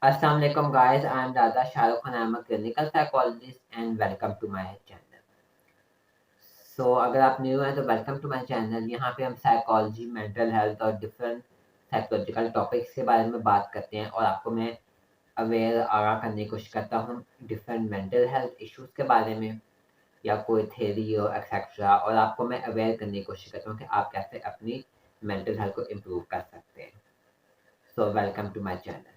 Assalamu alaikum guys, I am Dada Shahrukh Khan. I am a clinical psychologist and welcome to my channel. अगर आप new हैं तो welcome to my channel. यहाँ पे हम psychology, mental health और different psychological topics के बारे में बात करते हैं और आपको मैं अवेयर आगाह करने की कोशिश करता हूँ डिफरेंट मेंटल हेल्थ इश्यूज़ के बारे में या कोई थेरी हो एक्सेट्रा, और आपको मैं अवेयर करने की कोशिश करता हूँ कि आप कैसे अपनी मेंटल हेल्थ को इम्प्रूव कर सकते हैं। Welcome to my channel.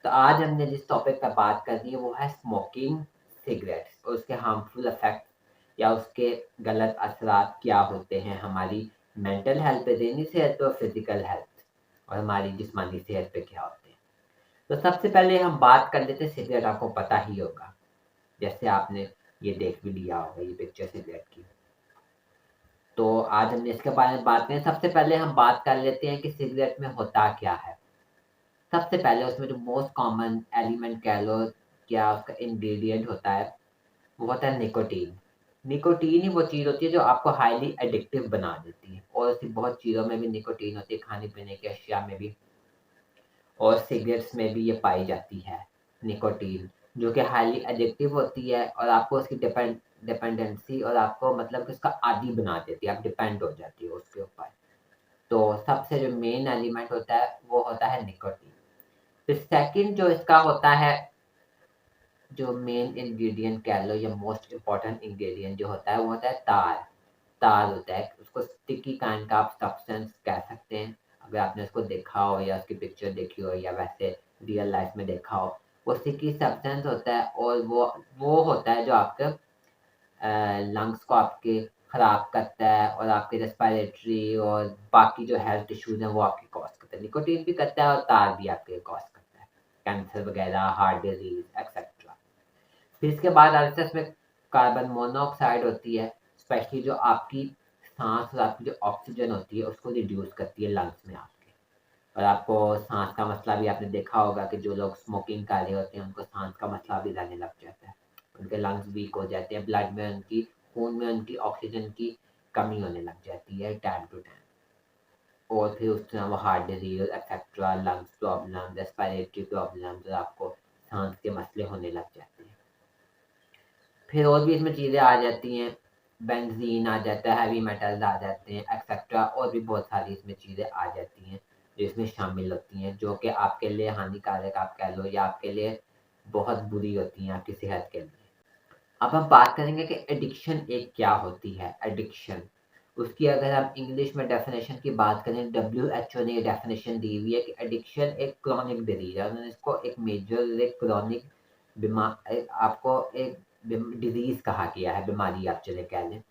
तो आज हमने जिस टॉपिक पर बात करनी है वो है स्मोकिंग सिगरेट्स और उसके हार्मफुल इफेक्ट या उसके गलत असरात क्या होते हैं हमारी मेंटल हेल्थ पे, ज़हनी सेहत पे और फिजिकल हेल्थ और हमारी जिस्मानी सेहत पे क्या होते हैं। तो सबसे पहले हम बात कर लेते हैं सिगरेट। आपको पता ही होगा, जैसे आपने ये देख भी लिया होगा ये पिक्चर सिगरेट की। तो आज हमने इसके बारे में बात करें। सबसे पहले हम बात कर लेते हैं कि सिगरेट में होता क्या है। सबसे पहले उसमें जो मोस्ट कॉमन एलिमेंट कह लो, क्या उसका इंग्रेडिएंट होता है, वो होता है निकोटीन। निकोटीन ही वो चीज़ होती है जो आपको हाईली एडिक्टिव बना देती है, और ऐसी बहुत चीज़ों में भी निकोटीन होती है, खाने पीने की अशिया में भी और सिगरेट्स में भी ये पाई जाती है निकोटीन, जो कि हाईली एडिक्टिव होती है और आपको उसकी डिपेंडेंसी और आपको मतलब कि उसका आदी बना देती है, आप डिपेंड हो जाती हो उसके ऊपर। तो सबसे जो मेन एलिमेंट होता है वो होता है निकोटीन। फिर सेकंड जो इसका होता है, जो मेन इंग्रेडिएंट कह लो या मोस्ट इम्पोर्टेंट इंग्रेडिएंट जो होता है वो होता है तार। तार होता है, उसको स्टिकी काइंड का आप सब्सटेंस कह सकते हैं। अगर आपने उसको देखा हो या उसकी पिक्चर देखी हो या वैसे रियल लाइफ में देखा हो, वो स्टिकी सब्सटेंस होता है और वो होता है जो आपके लंग्स को आपके खराब करता है और आपके रेस्पिरेटरी और बाकी जो हेल्थ इश्यूज हैं वो आपके कॉज करता है। निकोटीन भी करता है और तार भी आपके कॉज करता है, कैंसर वगैरह, हार्ट डिजीज एक्सेट्रा। फिर इसके बाद आते हैं इसमें कार्बन मोनोऑक्साइड होती है, स्पेशली जो आपकी सांस और आपकी जो ऑक्सीजन होती है उसको रिड्यूस करती है लंग्स में आपके। और आपको सांस का मसला भी आपने देखा होगा कि जो लोग स्मोकिंग कर रहे होते हैं उनको सांस का मसला भी रहने लग जाता है, उनके लंग्स वीक हो जाते हैं, ब्लड में उनकी, खून में उनकी ऑक्सीजन की कमी होने लग जाती है टाइम टू टाइम। और फिर उस तरह वो heart disease etcetera, lungs problem, respiratory problem और आपको सांस के मसले होने लग जाते हैं। फिर और भी इसमें चीज़ें आ जाती हैं, बेंजीन आ जाता है, हैवी मेटल्स आ जाते हैं एक्सेट्रा, और भी बहुत सारी इसमें चीज़ें आ जाती हैं जो इसमें शामिल होती हैं, जो कि आपके लिए हानिकारक आप कह लो या आपके लिए बहुत बुरी होती हैं आपकी सेहत के लिए। अब हम बात करेंगे कि एडिक्शन एक क्या होती है। एडिक्शन, उसकी अगर हम इंग्लिश में डेफिनेशन की बात करें, डब्ल्यूएचओ ने ये डेफिनेशन दी हुई है कि एडिक्शन एक क्रॉनिक डिजीज है। उन्होंने इसको एक मेजर एक क्रॉनिक आपको एक डिजीज कहा गया है, बीमारी आप चले कह लें।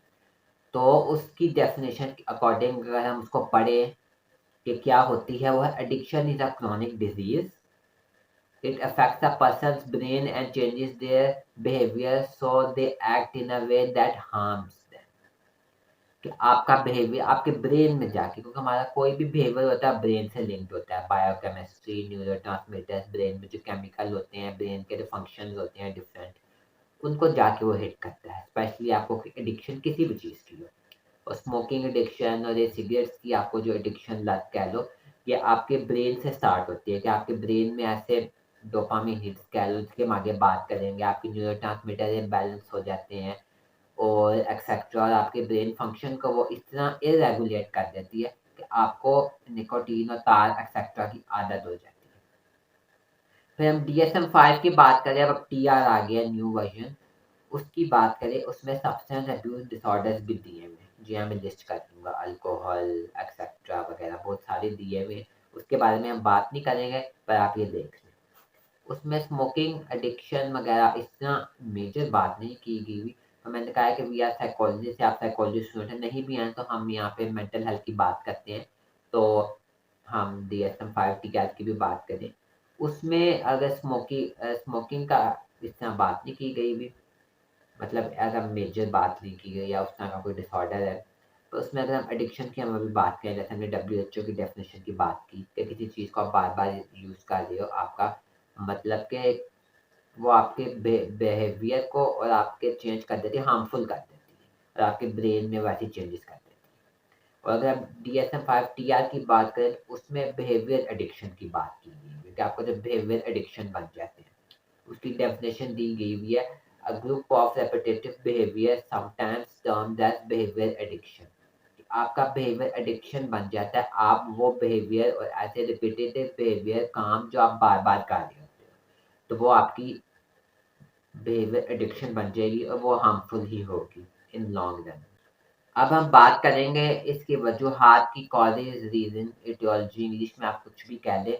तो उसकी डेफिनेशन के अकॉर्डिंग अगर हम उसको पढ़ें कि क्या होती है, वो है addiction is a chronic disease. It affects a person's brain and changes their behavior so they act in a way that harms them. कि आपका बिहेवियर आपके ब्रेन में जाके, क्योंकि हमारा कोई भी बिहेवियर होता है ब्रेन से लिंक्ड होता है। बायोकेमिस्ट्री, न्यूरोट्रांसमीटर्स, ब्रेन में जो केमिकल होते हैं, ब्रेन के जो फंक्शंस होते हैं डिफरेंट, उनको जाके वो हिट करता है। स्पेशली आपको एडिक्शन किसी भी चीज़ की हो, और स्मोकिंग एडिक्शन और ये सिगरेट्स की आपको जो एडिक्शन लत कह लो, ये आपके ब्रेन से स्टार्ट होती है कि आपके ब्रेन में ऐसे डोपामिन हिट्स कह लो, जिसके हम आगे बात करेंगे, आपके न्यूरोट्रांसमीटर इम्बैलेंस हो जाते हैं और एक्सेट्रा, और आपके ब्रेन फंक्शन को वो इस तरह इरेगुलेट कर देती है कि आपको निकोटीन और तार एक्सेट्रा की आदत हो जाती है। फिर हम DSM-5 की बात करें, अब TR आ गया न्यू वर्जन, उसकी बात करें, उसमें सब्सटेंस अब्यूज डिसऑर्डर्स भी दिए हुए हैं, जी हाँ मैं लिस्ट कर दूंगा, अल्कोहल एक्सेट्रा वगैरह बहुत सारे दिए हुए हैं। उसके बारे में हम बात नहीं करेंगे, पर आप ये देख लें। उसमें स्मोकिंग एडिक्शन वगैरह इस तरह मेजर बात नहीं की गई हुई। तो मैंने कहा है कि वी आर साइकोलॉजी से, आप साइकोलॉजी स्टूडेंट हैं, नहीं भी हैं तो हम यहाँ पे मेंटल हेल्थ की बात करते हैं। तो हम DSM-5 टीकैट की भी बात करें, उसमें अगर स्मोकिंग का इस तरह बात नहीं की गई भी, मतलब एज अ मेजर बात नहीं की गई या उस तरह का कोई डिसऑर्डर है। तो उसमें अगर हम एडिक्शन की हम अभी बात करें, जैसे हमने WHO की डेफिनेशन की बात की कि किसी चीज़ को आप बार बार यूज़ कर रहे हो, आपका मतलब कि वो आपके बिहेवियर को और आपके चेंज कर देती है, हार्मफुल कर देती है और आपके ब्रेन में वैसी चेंजेस कर देती है। और अगर हम DSM-5 TR की बात करें तो उसमें बिहेवियर एडिक्शन की बात की गई है। कि आपको जो बिहेवियर एडिक्शन बन जाते हैं। उसकी डेफिनेशन दी गई हुई है, a group of repetitive behaviour sometimes termed as behaviour addiction. आपका बिहेवियर एडिक्शन बन जाता है, आप वो बिहेवियर और ऐसे रिपीटेटिव बिहेवियर काम जो आप बार बार कर रहे होते हो, तो वो आपकी बिहेवियर एडिक्शन बन जाएगी और वो हार्मफुल ही होगी इन लॉन्ग रन। अब हम बात करेंगे इसकी वजूहात की, कॉजेज, रीजन, इटियोलॉजी, इंग्लिश में आप कुछ भी कह लें।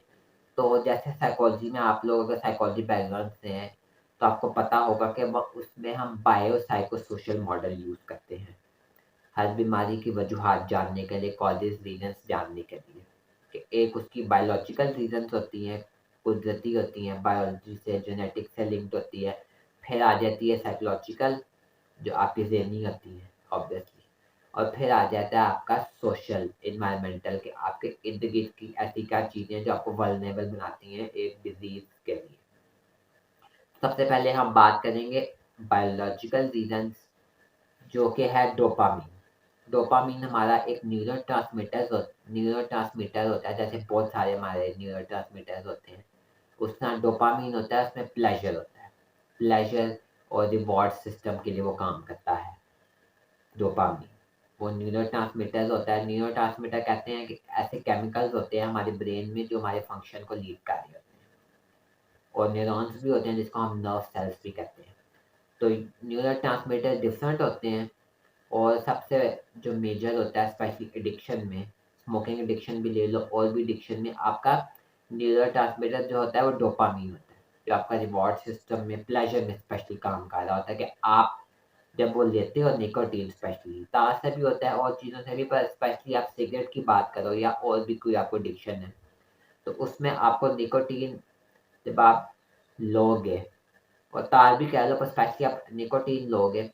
तो जैसे साइकोलॉजी में आप लोग अगर साइकोलॉजी बैकग्राउंड से हैं तो आपको पता होगा कि उसमें हम bio psycho social model use करते हैं हर बीमारी की वजूहात जानने के लिए, कॉजेज, रीजंस जानने के लिए। कि एक उसकी बायोलॉजिकल रीजंस होती हैं, कुदरती होती हैं, बायोलॉजी से जेनेटिक से लिंक्ड होती है। फिर आ जाती है साइकोलॉजिकल, जो आपकी ज़हनी होती है ऑब्वियसली। और फिर आ जाता है आपका सोशल, एनवायरमेंटल, के आपके इर्द गिर्द की ऐसी क्या चीज़ें जो आपको वल्नरेबल बनाती हैं एक डिजीज़ के लिए। सबसे पहले हम बात करेंगे बायोलॉजिकल रीजंस, जो कि है डोपामीन। डोपामीन हमारा एक न्यूरोट्रांसमीटर होता है, जैसे बहुत सारे हमारे न्यूरोट्रांसमीटर्स होते हैं। उसका डोपामीन होता है, उसमें प्लेजर होता है। प्लेजर और रिवॉर्ड सिस्टम के लिए वो काम करता है डोपामीन। वो न्यूरोट्रांसमीटर्स होता है। न्यूरोट्रांसमीटर कहते हैं कि ऐसे केमिकल्स होते हैं हमारे ब्रेन में जो हमारे फंक्शन को लीड कर रहे होते हैं। और न्यूरॉन्स भी होते हैं जिसको हम नर्व सेल्स भी कहते हैं। तो न्यूरोट्रांसमीटर डिफरेंट होते हैं। और सबसे जो मेजर होता है स्पेशली एडिक्शन में, स्मोकिंग एडिक्शन भी ले लो और भी एडिक्शन में, आपका न्यूरोट्रांसमीटर जो होता है वो डोपामीन होता है, जो आपका रिवॉर्ड सिस्टम में, प्लेजर में स्पेशली काम कर रहा होता है। कि आप जब वो लेते हो निकोटीन, स्पेशली ताश से भी होता है और चीज़ों से भी, पर स्पेशली आप सिगरेट की बात करो या और भी कोई आपको एडिक्शन है, तो उसमें आपको निकोटीन जब आप लोगे, और तार भी कह लो, पर स्पेशली आप निकोटीन लोगे,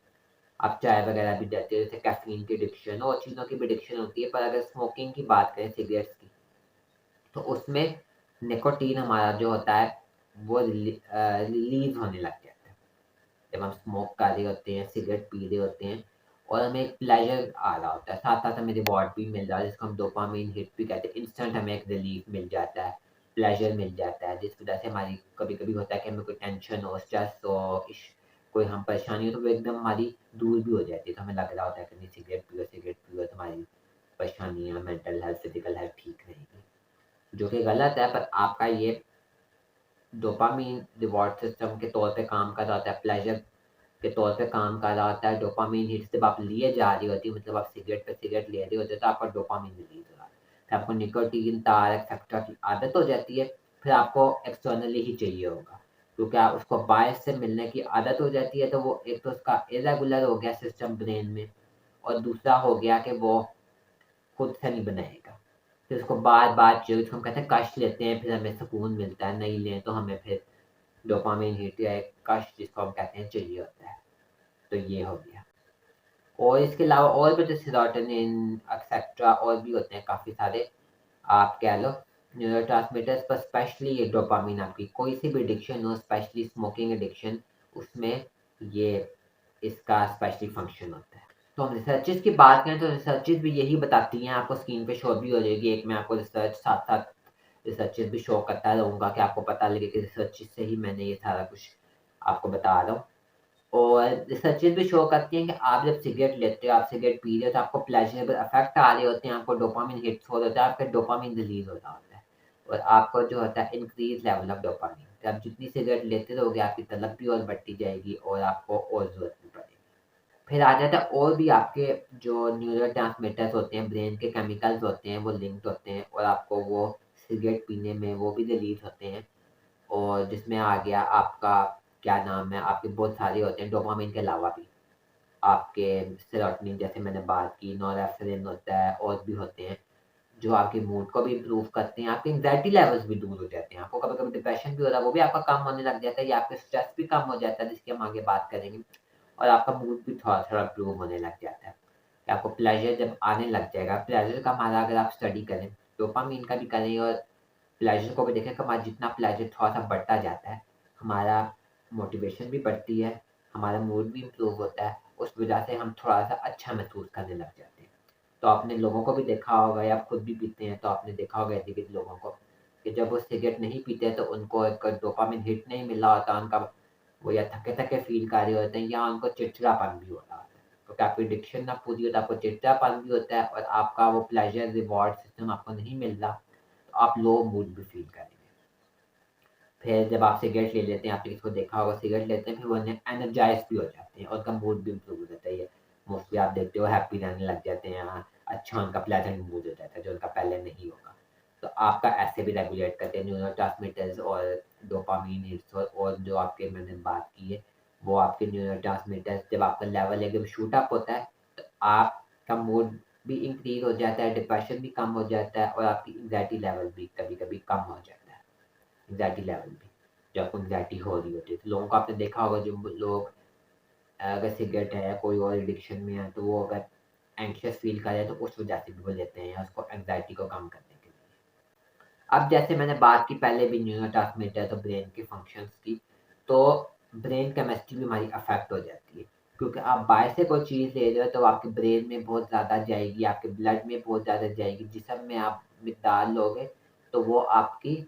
आप चाय वगैरह भी देते हो, जैसे कैफीन की एडिक्शन और चीज़ों की भी एडिक्शन होती है। पर अगर स्मोकिंग की बात करें, सिगरेट्स की, तो उसमें निकोटीन हमारा जो होता है वो रिलीज होने लग जाता है जब हम स्मोक कर रहे होते हैं, सिगरेट पी रहे होते हैं, और हमें एक प्लेजर आ रहा होता है, साथ साथ हमें रिवॉर्ड भी मिल रहा है, जिसको हम डोपामिन हिट भी कहते हैं। इंस्टेंट हमें एक रिलीफ मिल जाता है, प्लेजर मिल जाता है, जिस वजह से हमारी कभी कभी होता है कि हमें कोई टेंशन हो, स्ट्रेस हो, कोई हम परेशानी हो, तो वो एकदम हमारी दूर भी हो जाती है। तो हमें लग रहा होता है कि नहीं, सिगरेट पियो तो हमारी परेशानियाँ, मेंटल हेल्थ, फिजिकल हेल्थ ठीक रहेगी, जो कि गलत है। पर आपका ये डोपामीन रिवॉर्ड सिस्टम के तौर पे काम कर रहा होता है, प्लेजर के तौर पे काम कर रहा होता है। डोपामीन हिट जब आप लिए जा रही होती है, मतलब आप सिगरेट पे सिगरेट ले रहे होते हो, तो आपका डोपामीन रिलीज हो रहा है। फिर आपको निकोटीन, तार, एक्सेट्रा की आदत हो जाती है। फिर आपको एक्सटर्नली ही चाहिए होगा, क्योंकि आप उसको बाहर से मिलने की आदत हो जाती है। तो वो एक तो उसका इरेगुलर हो गया सिस्टम ब्रेन में, और दूसरा हो गया कि वो खुद से नहीं बनाएगा। फिर उसको बार बार चाहिए, उसको हम कहते हैं कष्ट लेते हैं, फिर हमें सुकून मिलता है। नहीं लें तो हमें फिर डोपामिन हिट या एक कष्ट, जिसको हम कहते हैं, चाहिए होता है। तो ये हो गया। और इसके अलावा और भी, जैसे सेरोटोनिन, एक्सेट्रा, और भी होते हैं काफ़ी सारे, आप कह लो न्यूरोट्रांसमीटर्स। पर स्पेशली ये डोपामिन, आपकी कोई सी भी एडिक्शन हो, स्पेशली स्मोकिंग एडिक्शन, उसमें ये इसका स्पेशली फंक्शन होता है। तो हम रिसर्चेस की बात करें तो रिसर्चेस भी यही बताती हैं, आपको स्क्रीन पे शो भी हो जाएगी। एक मैं आपको रिसर्च साथ साथ रिसर्चेस भी शो करता रहूँगा, कि आपको पता लगे कि रिसर्चेस से ही मैंने ये सारा कुछ आपको बता रहा हूँ। और रिसर्चेस भी शो करती हैं कि आप जब सिगरेट लेते हो, आप सिगरेट पी रहे हो, तो आपको प्लेजरेबल इफेक्ट आ रहे होते हैं, आपको डोपामिन हिट्स हो रहा होता है, आपका डोपामिन रिलीज हो रहा होता है, और आपको जो होता है इंक्रीज लेवल ऑफ डोपामिन। तो आप जितनी सिगरेट लेते रहोगे, आपकी तलब भी और बढ़ती जाएगी और आपको और ज़रूरत भी पड़ेगी। फिर आ जाता है और भी आपके जो न्यूरोट्रांसमीटर्स होते हैं, ब्रेन के केमिकल्स होते हैं, वो लिंक्ड होते हैं, और आपको वो सिगरेट पीने में वो भी रिलीज होते हैं। और जिसमें आ गया आपका, क्या नाम है, आपके बहुत सारे होते हैं डोपामिन के अलावा भी, आपके सेरोटोनिन, जैसे मैंने बात की, नॉरएफ्रिन होता है, और भी होते हैं जो आपके मूड को भी इम्प्रूव करते हैं, आपके एंग्जाइटी लेवल्स भी दूर हो जाते हैं, आपको कभी कभी डिप्रेशन भी हो रहा है, वो भी आपका कम होने लग जाता है, या आपका स्ट्रेस भी कम हो जाता है, जिसकी हम आगे बात करेंगे। और आपका मूड भी थोड़ा-थोड़ा इम्प्रूव होने लग जाता है। कि आपको प्लेज़र जब आने लग जाएगा, प्लेज़र का हमारा अगर आप स्टडी करें, डोपामाइन का भी करें और प्लेज़र को भी देखें, कि हमारा जितना प्लेज़र थोड़ा-सा बढ़ता जाता है, हमारा मोटिवेशन भी बढ़ती है, हमारा मूड भी इम्प्रूव होता है, उस वजह से हम थोड़ा-सा अच्छा महसूस करने लग जाते हैं। तो आपने लोगों को भी देखा होगा, या आप खुद भी पीते हैं, तो आपने देखा होगा इर्द-गिर्द लोगों को, कि जब वो सिगरेट नहीं पीते हैं तो उनको एक डोपामाइन हिट नहीं मिल रहा होता, उनका वो या थके-थके फ़ील कर रहे होते हैं या उनको चिड़चिड़ापन भी हो रहा होता है। क्योंकि आपकी एडिक्शन ना पूरी हो तो आपको चिड़चिड़ापन भी होता है और आपका वो प्लेज़र रिवॉर्ड सिस्टम आपको नहीं मिल रहा, तो आप लो मूड भी फ़ील करेंगे। फिर जब आप सिगरेट ले लेते हैं, आपने किसी को देखा होगा सिगरेट लेते हैं, फिर वो एनर्जाइज़ भी हो जाते हैं और उनका मूड भी इम्प्रूव हो जाता है। ये मोस्टली आप देखते हो हैप्पी रहने लग जाते हैं, अच्छा उनका प्लेज़ेंट मूड हो जाता है, जो उनका पहले नहीं होगा। तो आपका ऐसे भी रेगुलेट करते हैं न्यूरोट्रांसमीटर्स और डोपामाइन हिट्स और जो आपके मैंने बात की है, वो आपके न्यूरोट्रांसमीटर्स जब आपका लेवल एकदम शूट अप होता है, तो आपका मूड भी इंक्रीज़ हो जाता है, डिप्रेशन भी कम हो जाता है और आपकी एंग्ज़ायटी लेवल भी कभी-कभी कम हो जाता है। एंग्ज़ायटी लेवल भी, जब आपको एंग्ज़ायटी हो रही होती है। तो लोगों को आपने देखा होगा जो लोग अगर सिगरेट है या कोई और एडिक्शन में है, तो वो अगर एंग्ज़ियस फ़ील कर रहे हैं, तो उस वजह से भी वो लेते हैं या उसको एंग्ज़ायटी को कम करने के लिए। अब जैसे मैंने बात की पहले भी न्यूरोट्रांसमीटर तो ब्रेन के फंक्शंस की, तो ब्रेन केमिस्ट्री भी हमारी अफ़ेक्ट हो जाती है। क्योंकि आप बाहर से कोई चीज़ ले रहे हो तो आपके ब्रेन में बहुत ज़्यादा जाएगी, आपके ब्लड में बहुत ज़्यादा जाएगी, जिस्म में आप मिकदार लोगे, तो वो आपकी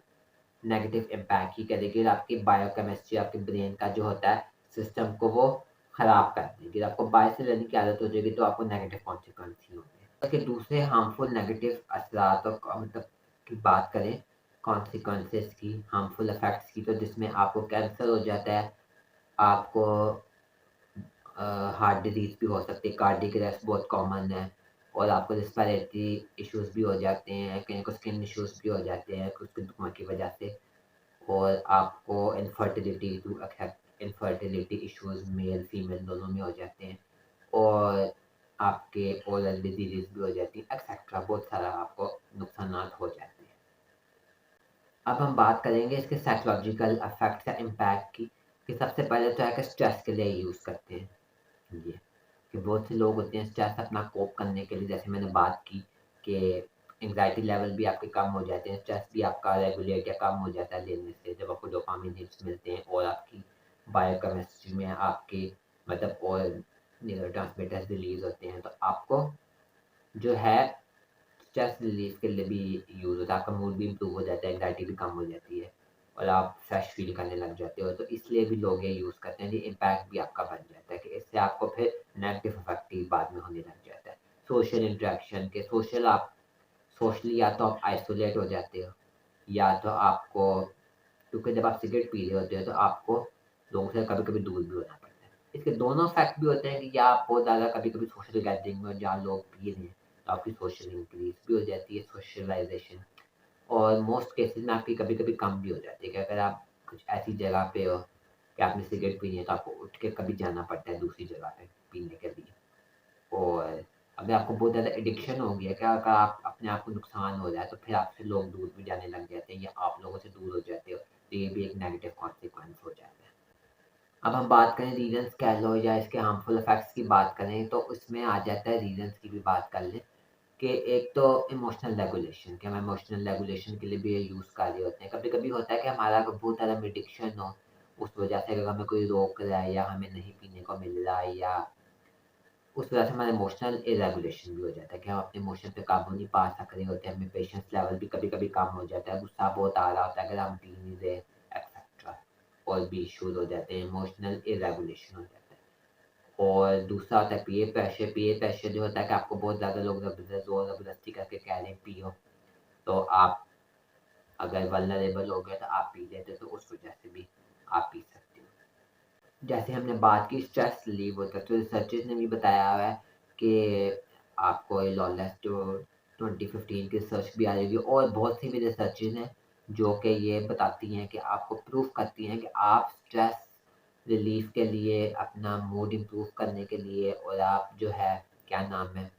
नेगेटिव इम्पैक्ट ही करेगी और आपकी बायोकेमिस्ट्री, आपके ब्रेन का जो होता है सिस्टम को वो ख़राब कर देगी। आपको बाहर से लेने की आदत हो जाएगी तो आपको नेगेटिव कॉन्सिक्वेंस ही होंगे। कि दूसरे हार्मफुल नेगेटिव असरात और मतलब की बात करें कॉन्सिक्वेंसेस की, हार्मफुल इफ़ेक्ट्स की, तो जिसमें आपको कैंसर हो जाता है, आपको हार्ट डिज़ीज़ भी हो सकती है, कार्डियक अरेस्ट बहुत कॉमन है और आपको रेस्पिरेटरी इश्यूज़ भी हो जाते हैं, कहीं को स्किन इश्यूज़ भी हो जाते हैं कुछ धुआँ की वजह से। और आपको इनफर्टिलिटी इश्यूज़ मेल फीमेल दोनों में हो जाते हैं और आपके ओरल डिजीज़ भी हो जाती हैं एक्सेट्रा बहुत सारा आपको नुकसानात हो जाते हैं। अब हम बात करेंगे इसके साइकोलॉजिकल इफ़ेक्ट्स या इम्पैक्ट की, कि सबसे पहले तो है कि स्ट्रेस के लिए यूज़ करते हैं ये, कि बहुत से लोग होते हैं स्ट्रेस अपना कोप करने के लिए, जैसे मैंने बात की कि एंग्ज़ायटी लेवल भी आपके कम हो जाते हैं, स्ट्रेस भी आपका रेगुलेट या कम हो जाता है लेने से, जब आपको डोपामाइन हिट्स मिलते हैं और आपकी बायोकेमिस्ट्री में आपके मतलब और न्यूरोट्रांसमीटर्स रिलीज़ होते हैं, तो आपको जो है स्ट्रेस रिलीफ़ के लिए भी यूज़ होता है, आपका मूड भी इम्प्रूव हो जाता है, एंग्ज़ायटी भी कम हो जाती है और आप फ्रेश फ़ील करने लग जाते हो, तो इसलिए भी लोग ये यूज़ करते हैं, ये इम्पैक्ट भी आपका बन जाता है कि इससे आपको फिर नेगेटिव इफ़ेक्ट ही बाद में होने लग जाता है। सोशल इंटरैक्शन के आप सोशली या तो आप आइसोलेट हो जाते हो या तो आपको, क्योंकि जब आप सिगरेट पी रहे होते हो तो आपको लोगों से कभी-कभी दूर भी होना पड़ता है। इसके दोनों इफ़ेक्ट भी होते हैं कि या आप बहुत ज़्यादा कभी-कभी सोशल गैदरिंग में हो जहाँ लोग पी रहे हैं, तो आपकी सोशल इंक्रीज़ भी हो जाती है, सोशलाइज़ेशन, और मोस्ट केसेज़ में आपकी कभी-कभी कम भी हो जाती है कि अगर आप कुछ ऐसी जगह पे हो कि आपने सिगरेट पीनी है तो आपको उठ के कभी जाना पड़ता है दूसरी जगह पे पीने के लिए। और अगर आपको बहुत ज़्यादा एडिक्शन हो गया कि अगर आप अपने आप को नुकसान हो रहा है, तो फिर आपसे लोग दूर भी जाने लग जाते हैं या आप लोगों से दूर हो जाते हो, तो ये भी एक नेगेटिव कॉन्सिक्वेंस हो जाता है। अब हम बात करें रीज़न्स कह लो या इसके हार्मफुल इफ़ेक्ट्स की बात करें, तो उसमें आ जाता है रीज़न्स की भी बात कर लें कि एक तो इमोशनल रेगुलेशन, कि हम इमोशनल रेगुलेशन के लिए भी ये यूज़ कर रहे होते हैं। कभी-कभी होता है कि हमारा बहुत ज़्यादा एडिक्शन हो, उस वजह से अगर हमें कोई रोक रहा है या हमें नहीं पीने को मिल रहा है या उस वजह से हमारा इमोशनल इरेगुलेशन भी हो जाता है कि हम अपने इमोशन पे काबू नहीं पा सक रहे होते हैं, हमें पेशेंस लेवल भी कभी-कभी कम हो जाता है, गुस्सा बहुत आ रहा होता है अगर हम पी नहीं रहे एक्सेट्रा, और भी इश्यूज़ हो जाते हैं, इमोशनल इरेगुलेशन हो जाता है। और दूसरा होता है पीयर प्रेशर जो होता है कि आपको बहुत ज़्यादा लोग ज़बरदस्ती करके कह रहे हैं पियो, तो आप अगर वल्नरेबल हो गए तो आप पी लेते हो, तो उस वजह से भी आप पी सकते हो। जैसे हमने बात की स्ट्रेस रिलीव होता है, तो रिसर्चर्स ने भी बताया हुआ है कि आपको ये लॉलेस जो 2015 की रिसर्च भी आ रही है और बहुत सी भी रिसर्चेज़ हैं जो कि ये बताती हैं कि आपको प्रूव करती हैं कि आप स्ट्रेस रिलीफ़ के लिए, अपना मूड इम्प्रूव करने के लिए और आप जो है क्या नाम है,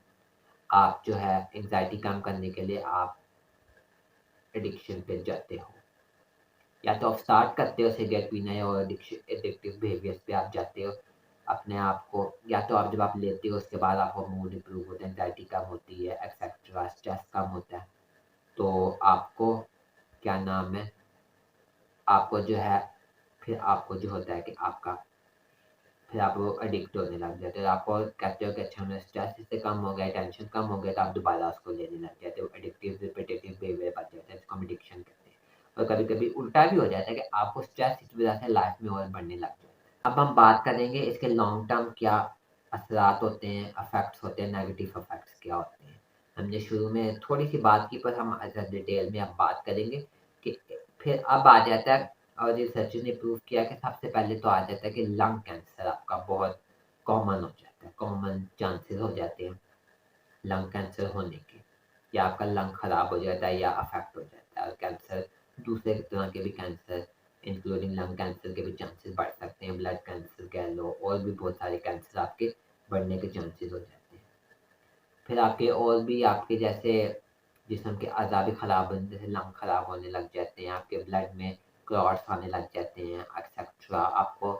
आप जो है एंग्ज़ायटी कम करने के लिए आप एडिक्शन पे जाते हो। या तो आप स्टार्ट करते हो सिगरेट पीना या और एडिक्टिव बिहेवियर्स पे आप जाते हो अपने आप को, या तो आप जब आप लेते हो उसके बाद आपका मूड इम्प्रूव होता है, एंग्जाइटी कम होती है एक्सेट्रा, स्ट्रेस कम होता है, तो आपको क्या नाम है, आपको जो है फिर आपको जो होता है कि आपका फिर आप वो एडिक्ट होने लग जाते हो, आपको कहते हो कि अच्छा मेरा स्ट्रेस इससे कम हो गया, टेंशन कम हो गया, तो आप दोबारा उसको लेने लग जाते हो, एडिक्टिव रिपिटेटिव बिहेवियर बन जाता है, जिसको हम एडिक्शन कहते हैं। और कभी-कभी उल्टा भी हो जाता है कि आपको स्ट्रेस इस वजह से लाइफ में और बढ़ने लग जाता है। अब हम बात करेंगे इसके लॉन्ग टर्म क्या असरात होते हैं, इफ़ेक्ट्स होते हैं, नेगेटिव इफ़ेक्ट्स क्या होते हैं। हमने शुरू में थोड़ी-सी बात की, पर हम डिटेल में अब बात करेंगे कि फिर अब आ जाता है, और रिसर्चर्स ने प्रूव किया कि सबसे पहले तो आ जाता है कि लंग कैंसर आपका बहुत कॉमन हो जाता है, कॉमन चांसेस हो जाते हैं लंग कैंसर होने के, या आपका लंग खराब हो जाता है या अफेक्ट हो जाता है। और कैंसर, दूसरे तरह के भी कैंसर इंक्लूडिंग लंग कैंसर के भी चांसेस बढ़ सकते हैं, ब्लड कैंसर कह लो, और भी बहुत सारे कैंसर आपके बढ़ने के चांसेस हो जाते हैं। फिर आपके और भी आपके जैसे जिस्म के अज़ा भी खराब होने, जैसे लंग खराब होने लग जाते हैं, आपके ब्लड में क्लॉट्स आने लग जाते हैं एक्सेट्रा। आपको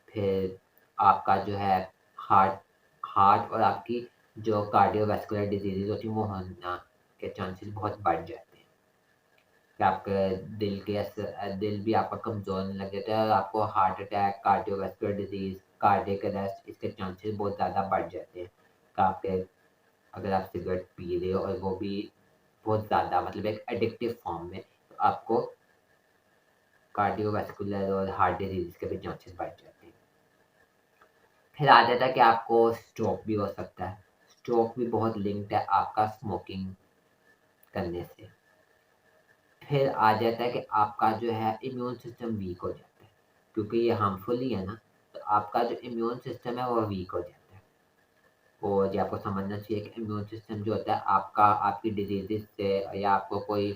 फिर आपका जो है हार्ट हार्ट और आपकी जो कार्डियोवैस्कुलर डिजीज़ेज़ होती हैं वो होना के चांसेस बहुत बढ़ जाते हैं। कि आपके दिल भी आपका कमज़ोर होने लग जाता है, और आपको heart attack, cardiovascular disease, cardiac arrest, इसके चांसेस बहुत ज़्यादा बढ़ जाते हैं। कि आपके अगर आप सिगरेट पी रहे हो और वो भी बहुत ज़्यादा, मतलब एक एडिक्टिव फॉर्म में, तो आपको कार्डियोवैस्कुलर और हार्ट डिजीज़ के भी चांसेस बढ़ जाते हैं। फिर आ जाता है कि आपको स्ट्रोक भी हो सकता है। स्ट्रोक भी बहुत लिंक्ड है आपका स्मोकिंग करने से। फिर आ जाता है कि आपका जो है इम्यून सिस्टम वीक हो जाता है, क्योंकि ये हार्मफुल ही है ना, तो आपका जो इम्यून सिस्टम है वो वीक हो जाता है। और ये आपको समझना चाहिए कि इम्यून सिस्टम जो होता है आपका, आपकी डिजीज़ेज़ से, या आपको कोई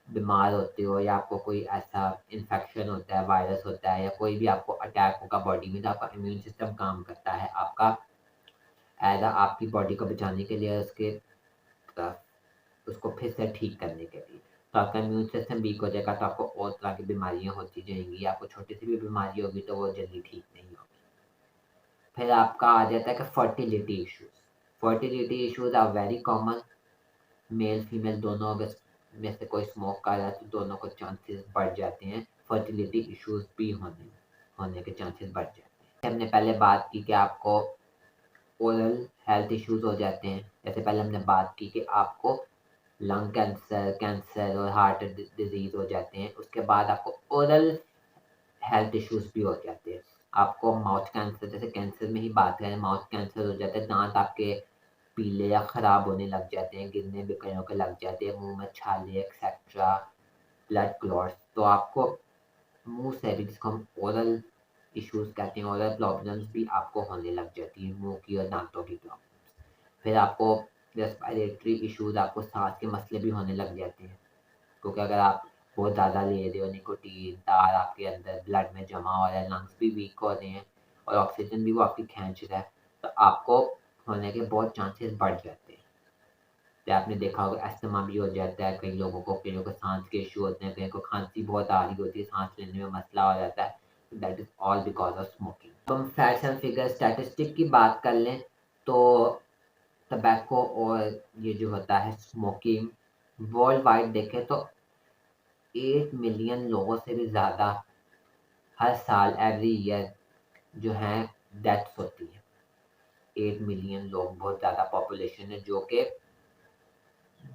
बीमार होते हो, या आपको कोई ऐसा इन्फेक्शन होता है, वायरस होता है, या कोई भी आपको अटैक होगा बॉडी में, तो आपका इम्यून सिस्टम काम करता है आपका आपकी बॉडी को बचाने के लिए, उसको फिर से ठीक करने के लिए। तो आपका इम्यून सिस्टम वीक हो जाएगा, तो आपको और तरह की बीमारियाँ होती जाएँगी, आपको छोटी-सी भी बीमारी होगी तो वो जल्दी ठीक नहीं होगी। फिर आपका आ जाता है कि fertility issues. Fertility issues are very common, male female दोनों अगर में से कोई स्मोक कर रहा है तो दोनों को चांसेस बढ़ जाते हैं फर्टिलिटी इश्यूज़ भी होने के चांसेस बढ़ जाते हैं। हमने पहले बात की कि आपको ओरल हेल्थ इश्यूज़ हो जाते हैं। जैसे पहले हमने बात की कि आपको लंग कैंसर और हार्ट डिज़ीज़ हो जाते हैं। उसके बाद आपको ओरल हेल्थ इश्यूज़ भी हो जाते हैं। आपको माउथ कैंसर, जैसे कैंसर में ही बात करें, माउथ कैंसर हो जाता है, दाँत आपके पीले या खराब होने लग जाते हैं, गिरने भी कईयों के लग जाते हैं, मुँह में छाले एक्सेट्रा, ब्लड क्लॉट्स। तो आपको मुँह से भी, जिसको हम ओरल इश्यूज़ कहते हैं, ओरल प्रॉब्लम्स भी आपको होने लग जाती हैं, मुँह की और दाँतों की प्रॉब्लम्स। फिर आपको रेस्पिरेटरी इश्यूज़, आपको साँस के मसले भी होने लग जाते हैं, क्योंकि अगर आप बहुत ज़्यादा ले रहे हो निकोटीन, तार आपके अंदर ब्लड में जमा हो रहा है, लंग्स भी वीक हो रहे हैं, और ऑक्सीजन भी वो आपकी खींच रहा है, तो आपको होने के बहुत चांसेस बढ़ जाते हैं। या आपने देखा होगा अस्थमा भी हो जाता है कई लोगों को, कईयों को साँस के इश्यू होते हैं, कईयों को खाँसी बहुत आ रही होती है, साँस लेने में मसला हो जाता है। That is all because of smoking. अब हम फैक्ट्स एंड फिगर स्टैटिस्टिक की बात कर लें, तो टबैको और ये जो होता है स्मोकिंग, वर्ल्ड वाइड देखें तो 8 मिलियन लोगों से भी ज़्यादा हर साल एवरी ईयर जो हैं डेथ्स होती हैं। 8 मिलियन लोग, बहुत ज़्यादा पॉपुलेशन है जो कि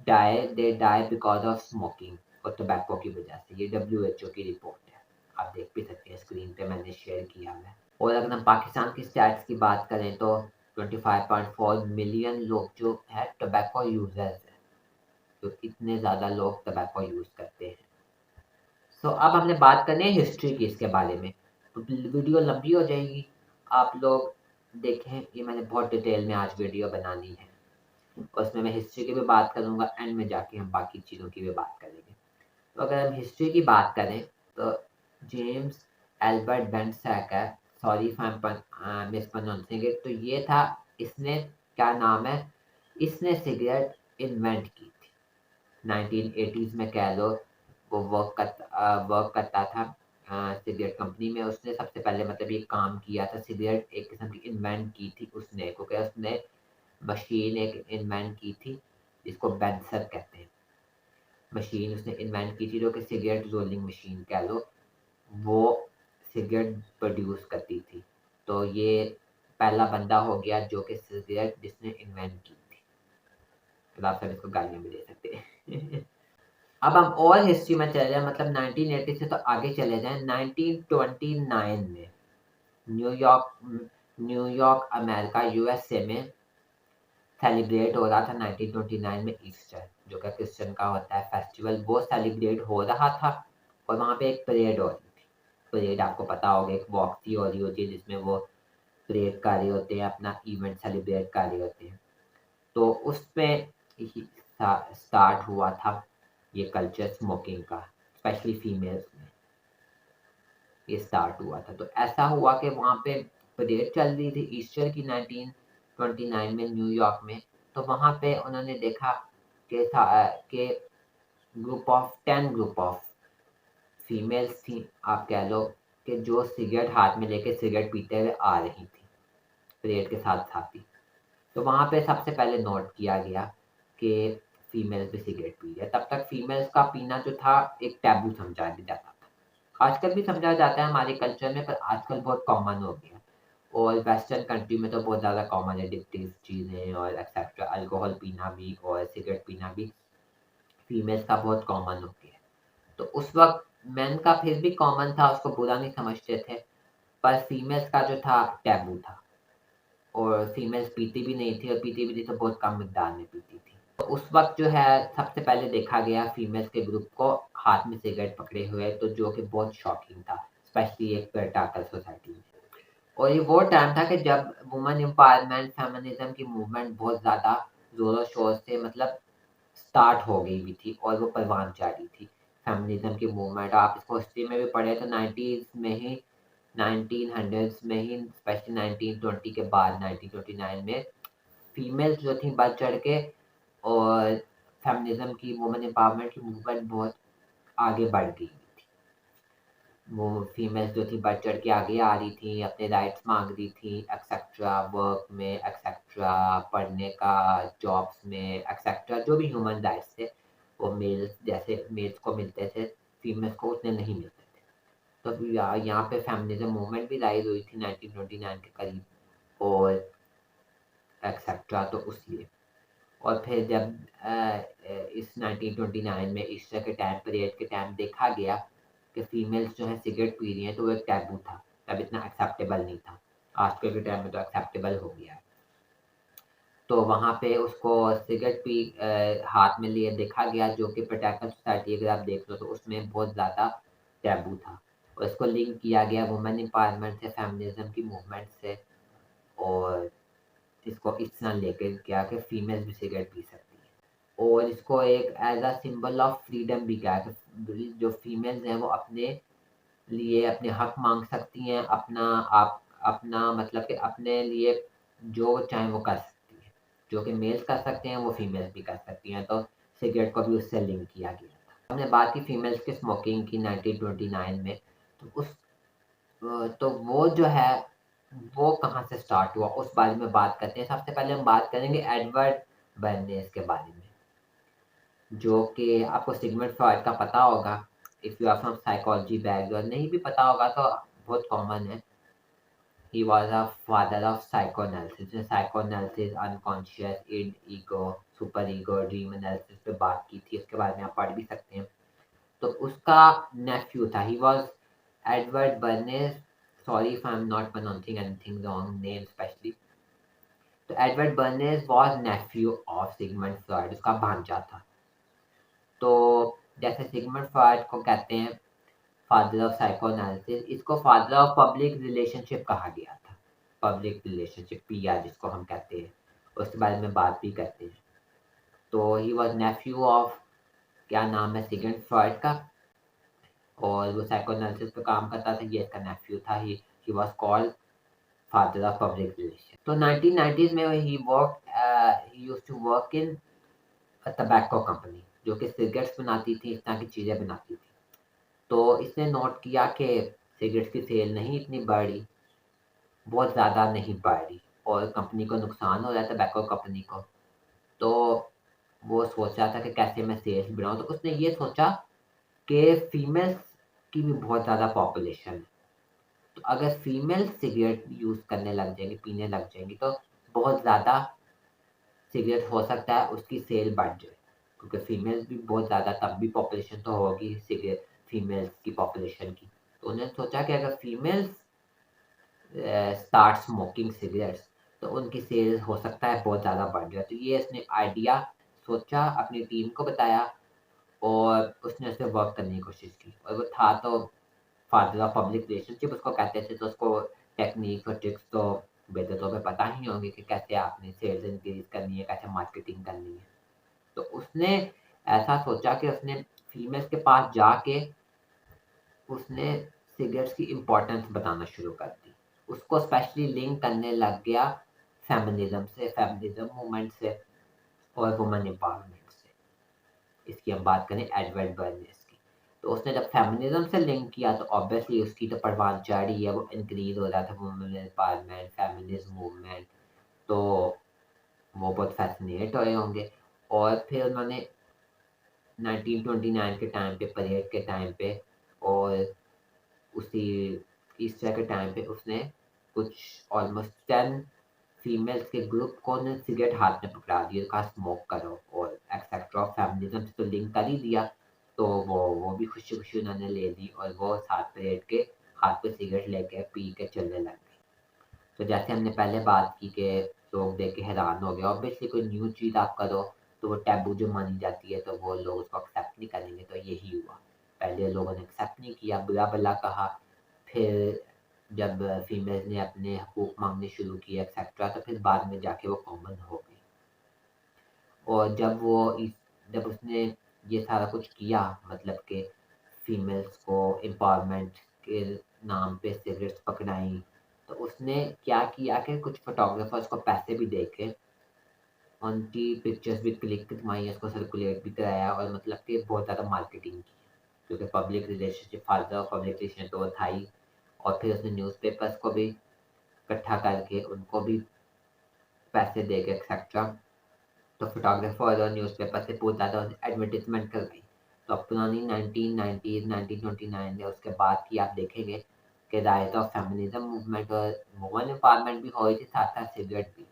they die because of smoking और टोबैको की वजह से। ये डब्ल्यूएचओ की रिपोर्ट है। आप देख भी सकते हैं, स्क्रीन पे मैंने शेयर किया है। और अगर हम पाकिस्तान की स्टैट्स की बात करें तो 25.4 मिलियन लोग जो है टोबैको यूज़र्स हैं। तो इतने ज़्यादा लोग टोबैको यूज़ करते हैं। सो अब हमने बात करनी है हिस्ट्री की इसके बारे में। तो वीडियो लंबी हो जाएगी। आप लोग देखें, ये मैंने बहुत डिटेल में आज वीडियो बनानी है। और उसमें मैं हिस्ट्री की भी बात करूँगा, एंड में जाके हम बाकी चीज़ों की भी बात करेंगे। तो अगर हम हिस्ट्री की बात करें तो James Albert Bentsacker, sorry if I am mispronouncing it, तो ये था, इसने, क्या नाम है, इसने सिगरेट इन्वेंट की थी 1980s में, कह लो। वो वर्क करता था सिगरेट कंपनी में। उसने सबसे पहले, मतलब ये काम किया था, सिगरेट एक किस्म की इन्वेंट की थी उसने, क्योंकि उसने मशीन एक इन्वेंट की थी जिसको बेंसर कहते हैं। मशीन उसने इन्वेंट की थी जो कि सिगरेट रोलिंग मशीन कह लो, वो सिगरेट प्रोड्यूस करती थी। तो ये पहला बंदा हो गया जो कि सिगरेट जिसने इन्वेंट की थी। तो आप सब इसको गालियाँ भी दे सकते हैं। अब हम और हिस्ट्री में चले जाएं, मतलब 1980 से तो आगे चले जाएं। 1929 में न्यूयॉर्क न्यूयॉर्क अमेरिका यूएसए में सेलिब्रेट हो रहा था 1929 में ईस्टर, जो कि क्रिश्चियन का होता है फेस्टिवल, वो सेलिब्रेट हो रहा था। और वहाँ पे एक परेड हो रही थी। परेड आपको पता होगा, एक वॉक थी हो रही होती है जिसमें वो परेड कर रहे होते हैं, अपना इवेंट सेलिब्रेट कर रहे होते हैं। तो उसमें स्टार्ट हुआ था ये कल्चर स्मोकिंग का, स्पेशली फीमेल्स में ये स्टार्ट हुआ था। तो ऐसा हुआ कि वहाँ पे परेड चल रही थी ईस्टर की 1929 में न्यूयॉर्क में। तो वहाँ पे उन्होंने देखा कि ग्रुप ऑफ फीमेल्स थी, आप कह लो, कि जो सिगरेट हाथ में लेके सिगरेट पीते हुए आ रही थी परेड के साथ साथ ही। तो वहाँ पे सबसे पहले नोट किया गया कि फीमेल्स भी सिगरेट पी रही है। तब तक फीमेल्स का पीना जो था एक टैबू समझा जाता था। आजकल भी समझा जाता है हमारे कल्चर में, पर आजकल बहुत कॉमन हो गया। और वेस्टर्न कंट्री में तो बहुत ज़्यादा कॉमन है एडिक्टिव चीज़ें और एक्सेट्रा, अल्कोहल पीना भी और सिगरेट पीना भी फीमेल्स का बहुत कॉमन हो गया। तो उस वक्त मेन का फिर भी कॉमन था, उसको बुरा नहीं समझते थे, पर फीमेल्स का जो था टैबू था। और फीमेल्स पीती भी नहीं थी, और पीती भी थी तो बहुत कम मिकदार में पीती थी। तो उस वक्त जो है सबसे पहले देखा गया फीमेल्स के ग्रुप को हाथ में सिगरेट पकड़े हुए, तो जो कि बहुत शॉकिंग था, स्पेशली एक पेट्रियार्कल सोसाइटी में। और ये वो टाइम था कि जब वुमेन एम्पावरमेंट फेमिनिज्म की मूवमेंट बहुत ज़्यादा ज़ोरों शोर से मतलब स्टार्ट हो गई भी थी, और वो परवान चढ़ी थी फेमिनिज्म की मूवमेंट। आप इसको हिस्ट्री में भी पढ़े तो 90s में ही, 1900s में ही, स्पेशली 1920 के बाद 1929 में फीमेल्स जो थी बढ़ चढ़ के, और फेमिनिज्म की वुमेन एम्पावरमेंट की मूवमेंट बहुत आगे बढ़ गई। वो फीमेल्स जो थी बढ़ चढ़ के आगे आ रही थी, अपने राइट्स मांग रही थी, एक्सेट्रा, वर्क में एक्सेट्रा, पढ़ने का, जॉब्स में एक्सेट्रा, जो भी ह्यूमन राइट्स थे वो मेल्स जैसे मेल्स को मिलते थे, फीमेल्स को उतने नहीं मिलते थे। तो यहाँ पे फेमिनिज्म मूवमेंट भी राइज हुई थी 1929 के करीब, और एक्सेट्रा, तो उसलिए। और फिर जब इस 1929 में ईस्टर के टाइम, पीरियड के टाइम देखा गया कि फीमेल्स जो है सिगरेट पी रही हैं, तो वो एक टैबू था, तब इतना एक्सेप्टेबल नहीं था। आजकल के टाइम में तो एक्सेप्टेबल हो गया है। तो वहाँ पे उसको सिगरेट हाथ में लिए देखा गया, जो कि पेट्रियार्कल सोसाइटी अगर आप देख लो तो उसमें बहुत ज़्यादा टैबू था। और इसको लिंक किया गया वुमेन एम्पावरमेंट से, फेमिनिज्म की मूवमेंट से, और इसको इस तरह लेके गया कि फीमेल्स भी सिगरेट पी सकती हैं। और इसको एक as a symbol of freedom भी कहा कि जो फीमेल्स हैं वो अपने लिए अपने हक मांग सकती हैं, अपना आप अपना मतलब कि अपने लिए जो चाहें वो कर सकती हैं, जो कि मेल्स कर सकते हैं वो फीमेल्स भी कर सकती हैं। तो सिगरेट को भी उससे लिंक किया गया था। हमने बात की फीमेल्स की स्मोकिंग की 1929 में। तो तो वो जो है वो कहाँ से स्टार्ट हुआ उस बारे में बात करते हैं। सबसे पहले हम बात करेंगे एडवर्ड बर्नेस के बारे में, जो कि आपको सिगमंड फ्रॉइड का पता होगा। If you are from psychology background, नहीं भी पता होगा तो बहुत कॉमन है। He was a father of psychoanalysis. Psychoanalysis, unconscious, id, ego, super ego, dream analysis पे बात की थी, उसके बारे में आप पढ़ भी सकते हैं। तो उसका नेफ्यू था, he was Edward Bernays, sorry if I am not pronouncing anything wrong name specially. तो Edward Bernays was nephew of Sigmund Freud, उसका भांजा था। तो जैसे सिगमंड फ्रॉइड को कहते हैं फादर ऑफ साइकोएनालिसिस, इसको फादर ऑफ पब्लिक रिलेशनशिप कहा गया था। पब्लिक रिलेशनशिप, पीआर जिसको हम कहते हैं, उसके बारे में बात भी करते हैं। तो ही वाज नेफ्यू ऑफ, क्या नाम है, सिगमंड फ्रॉइड का, और वो साइकोएनालिसिस पे काम करता था, ये इसका नेफ्यू था। He was called father of public relation. तो 1990s में he used to work in tobacco company, जो कि सिगरेट्स बनाती थी, इस तरह की चीज़ें बनाती थी। तो इसने नोट किया कि सिगरेट्स की सेल नहीं इतनी बढ़ी, बहुत ज़्यादा नहीं बढ़ी, और कंपनी को नुकसान हो रहा था, टबैको कंपनी को। तो वो सोच रहा था कि कैसे मैं सेल्स बढ़ाऊँ। तो उसने ये सोचा कि फीमेल्स की भी बहुत ज़्यादा पॉपुलेशन है। तो अगर फीमेल सिगरेट यूज़ करने लग जाएँगी, पीने लग जाएँगी, तो बहुत ज़्यादा सिगरेट हो सकता है उसकी सेल बढ़ जाए। क्योंकि फीमेल्स भी बहुत ज़्यादा, तब भी पॉपुलेशन तो होगी सिगरेट फीमेल्स की पॉपुलेशन की। तो उन्होंने सोचा कि अगर फीमेल्स स्टार्ट स्मोकिंग सिगरेट्स तो उनकी सेल्स हो सकता है बहुत ज़्यादा बढ़ जाए। तो ये इसने आइडिया सोचा, अपनी टीम को बताया और उसने उस पे वर्क करने की कोशिश की। और वो था तो फादर ऑफ पब्लिक रिलेशनशिप उसको कहते थे, तो उसको टेक्निक और ट्रिक्स तो बेहतर तौर पे पता ही होंगे कि कैसे आपने सेल्स इंक्रीज़ करनी है, कैसे मार्केटिंग करनी है। तो उसने ऐसा सोचा कि उसने फीमेल्स के पास जाके उसने सिगरेट्स की इम्पोर्टेंस बताना शुरू कर दी। उसको स्पेशली लिंक करने लग गया फेमिनिज़्म से, फेमिनिज़्म मूवमेंट से और वुमेन एम्पावरमेंट से। इसकी हम बात करें एडवर्ड बर्नेस की। तो उसने जब फेमिनिज़्म से लिंक किया तो ऑब्वियसली उसकी तो परवान चढ़ ही है, वो इंक्रीज़ हो रहा था वुमेन एम्पावरमेंट, फेमिनिज़्म मूवमेंट। तो वो बहुत फ़ैसिनेट हुए होंगे और फिर उन्होंने 1929 के टाइम पे, परेड के टाइम पे और उसी ईस्टर के टाइम पे उसने कुछ ऑलमोस्ट 10 फीमेल्स के ग्रुप को ने सिगरेट हाथ में पकड़ा दिया, कहा स्मोक करो और एक्सेट्रा फेमिनिज्म से तो लिंक कर ही दिया। तो वो भी खुशी-खुशी उन्होंने ले ली और वो साथ परेड के हाथ में सिगरेट लेके पी के चलने लग गए। तो जैसे हमने पहले बात की कि लोग देख के हैरान हो गए। ऑब्वियसली कोई न्यू चीज़ आप करो तो वो टैबू जो मानी जाती है तो वो लोग उसको एक्सेप्ट नहीं करेंगे, तो यही हुआ। पहले लोगों ने एक्सेप्ट नहीं किया, बुरा-भला कहा, फिर जब फीमेल्स ने अपने हकूक माँगने शुरू किए एक्सेट्रा तो फिर बाद में जाके वो कॉमन हो गई। और जब उसने ये सारा कुछ किया, मतलब कि फीमेल्स को एम्पावरमेंट के नाम पे सिगरेट्स पकड़ाई, तो उसने क्या किया कि कुछ फोटोग्राफर्स को पैसे भी देके उनकी पिक्चर्स भी क्लिक करवाई, उसको सर्कुलेट भी कराया और मतलब कि बहुत ज़्यादा मार्केटिंग की। क्योंकि public relationship, father of public relation तो वो था ही। और फिर उसने न्यूज़पेपर्स को भी इकट्ठा करके उनको भी पैसे देके एक्सेट्रा। तो फोटोग्राफर और न्यूज़पेपर से बहुत ज़्यादा एडवर्टाइजमेंट करवाई। तो अब पुरानी 1990s 1929 या उसके बाद की आप देखेंगे कि राइज ऑफ फेमिनिज्म मूवमेंट और वुमेन एम्पावरमेंट भी हो रही थी, साथ-साथ सिगरेट भी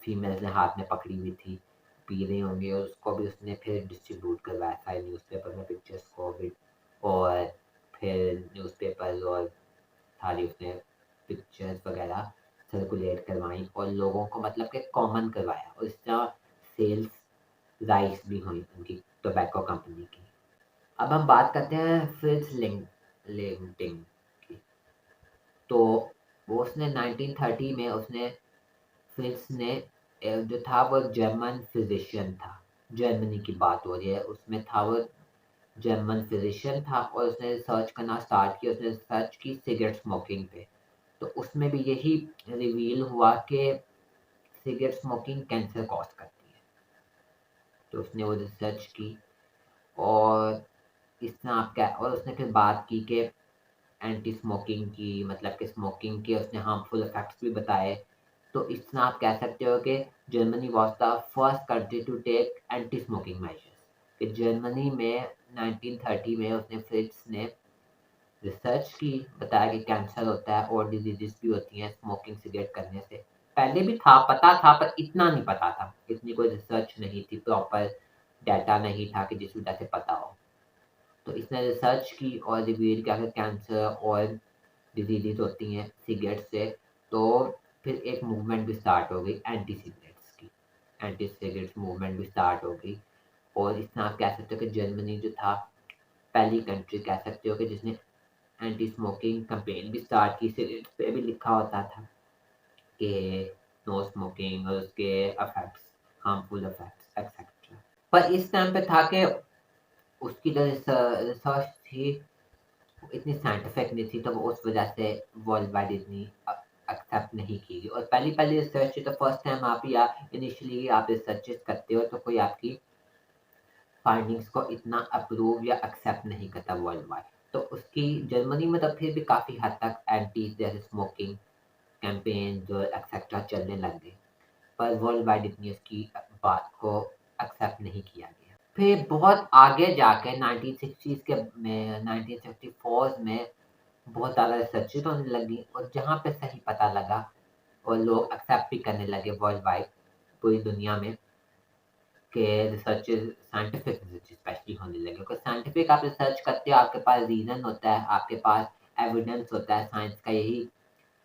फीमेल्स ने हाथ में पकड़ी हुई थी, पी रही होंगी और उसको भी उसने फिर डिस्ट्रीब्यूट करवाया सारे न्यूज़पेपर में पिक्चर्स को भी। और फिर न्यूज़पेपर्स और सारी उसने पिक्चर्स वगैरह सर्कुलेट करवाई और लोगों को मतलब कि कॉमन करवाया और इस तरह सेल्स राइज भी हुई उनकी टोबैको कंपनी की। अब हम बात करते हैं फ्रिट्ज लिंगटिंग की। तो वो उसने 1930 में उसने फ्रिट्ज ने जो था वो जर्मन फिजिशियन था। जर्मनी की बात हो रही है, उसमें था वो जर्मन फिजिशियन था और उसने रिसर्च करना स्टार्ट किया। उसने रिसर्च की सिगरेट स्मोकिंग पे। तो उसमें भी यही रिवील हुआ कि सिगरेट स्मोकिंग कैंसर कॉज करती है। तो उसने वो रिसर्च की और इस तरह आप क्या, और उसने फिर बात की कि एंटी स्मोकिंग की, मतलब कि स्मोकिंग के उसने हार्मफुल इफेक्ट्स भी बताए। तो इस तरह आप कह सकते हो कि Germany was the first country to take anti smoking measures. कि जर्मनी में 1930 में उसने फ्रिट्ज ने रिसर्च की, बताया कि कैंसर होता है और डिजीजेस भी होती हैं स्मोकिंग सिगरेट करने से। पहले भी था, पता था, पर इतना नहीं पता था। इतनी कोई रिसर्च नहीं थी, प्रॉपर डाटा नहीं था कि जिस वजह से पता हो। तो इसने रिसर्च की और रिवील किया कि कैंसर और डिजीज़ेज़ होती हैं सिगरेट से। तो फिर एक मूवमेंट भी स्टार्ट हो गई एंटी सिगरेट्स की। एंटी सिगरेट्स मूवमेंट भी स्टार्ट हो गई और इस तरह आप कह सकते हो कि जर्मनी जो था, पहली कंट्री कह सकते हो कि जिसने एंटी स्मोकिंग कैंपेन भी स्टार्ट की। सिगरेट पे भी लिखा होता था कि नो स्मोकिंग और उसके इफेक्ट्स, हार्मफुल इफेक्ट्स एक्सेट्रा। पर इस टाइम पे था कि उसकी जो रिसर्च थी वो इतनी साइंटिफिक नहीं थी, तो वो उस वजह से वर्ल्ड वाइड इतनी एक्सेप्ट नहीं की गई। और पहली पहली रिसर्च तो फर्स्ट टाइम आप या इनिशियली आप रिसर्चेस करते हो तो कोई आपकी फाइंडिंग्स को इतना अप्रूव या एक्सेप्ट नहीं करता वर्ल्ड वाइड। तो उसकी जर्मनी में तो फिर भी काफ़ी हद तक एंटी जैसे स्मोकिंग कैंपेन जो एक्सेट्रा चलने लग गए, पर वर्ल्ड वाइड इतनी उसकी बात को एक्सेप्ट नहीं किया गया। फिर बहुत आगे जाके 1960s के में 1964 में बहुत ज़्यादा रिसर्चेज़ होने लगी और जहाँ पे सही पता लगा और लोग एक्सेप्ट भी करने लगे वर्ल्ड वाइड, पूरी दुनिया में, के रिसर्च साइंटिफिक रिसर्च स्पेशली होने लगे। बिकॉज़ साइंटिफिक आप रिसर्च करते हो, आपके पास रीज़न होता है, आपके पास एविडेंस होता है, साइंस का यही